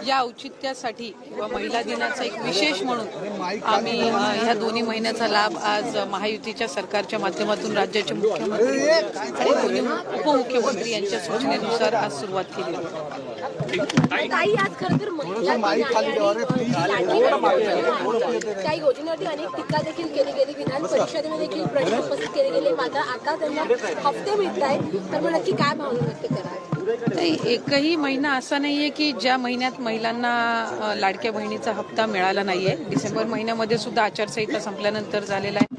या औचित्यासाठी किंवा महिला दिनाचा एक विशेष म्हणून आम्ही ह्या दोन्ही महिन्याचा लाभ आज महायुतीच्या सरकारच्या माध्यमातून राज्याचे मुख्यमंत्री आणि दोन्ही उपमुख्यमंत्री यांच्या सूचनेनुसार आज सुरुवात केली काही आज खरं तर काही योजनेवरती अनेक टीका देखील केली गेली, विधान परिषदेमध्ये देखील प्रश्न उपस्थित केले गेले, मात्र आता त्यांना हप्ते मिळत आहेत, तर मग नक्की काय भावना व्यक्त करा? एकही महिना असा नाहीये की ज्या महिन्यात महिलांना लाडक्या बहिणीचा हप्ता मिळाला नाहीये. डिसेंबर महिन्यामध्ये सुद्धा आचारसंहिता संपल्यानंतर झालेला आहे,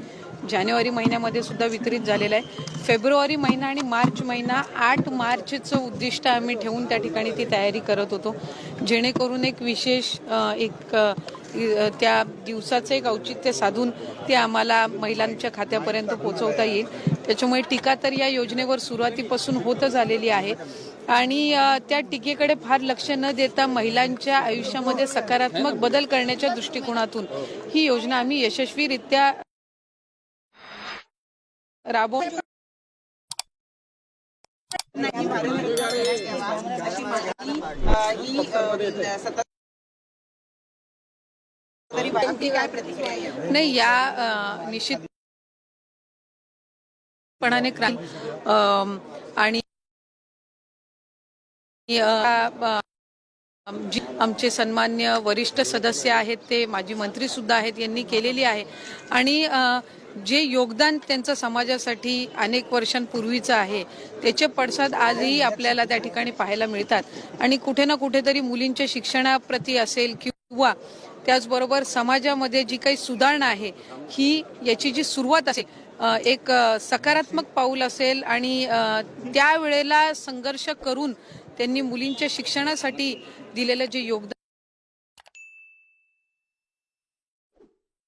जानेवारी महिन्यामध्ये सुद्धा वितरित झालेला आहे. फेब्रुवारी महिना आणि मार्च महिना 8 मार्चचं उद्दिष्ट आम्ही ठेवून त्या ठिकाणी ती तयारी करत होतो, जेणेकरून एक विशेष त्या दिवसाचं एक औचित्य साधून ते आम्हाला महिलांच्या खात्यापर्यंत पोहोचवता येईल. त्याच्यामुळे टीका तर या योजनेवर सुरुवातीपासून होत झालेली आहे आणि त्या टीकेकडे फार लक्ष न देता महिलांच्या आयुष्यामध्ये सकारात्मक बदल करण्याच्या दृष्टिकोनातून ही योजना आम्ही यशस्वीरित्या राबवून नाही. या निश्चितपणाने आणि आमचे सन्मान्य वरिष्ठ सदस्य आहेत, ते माजी मंत्री सुद्धा आहेत, यांनी केलेली आहे आणि जे योगदान त्यांचं समाजासाठी अनेक वर्षांपूर्वीचं आहे त्याचे पडसाद आजही आपल्याला त्या ठिकाणी पाहायला मिळतात. आणि कुठे ना कुठेतरी मुलींच्या शिक्षणाप्रती असेल किंवा त्याचबरोबर समाजामध्ये जी काही सुधारणा आहे ही याची जी सुरुवात असेल एक सकारात्मक पाऊल असेल आणि त्यावेळेला संघर्ष करून त्यांनी मुलींच्या शिक्षणासाठी दिलेलं जे योगदान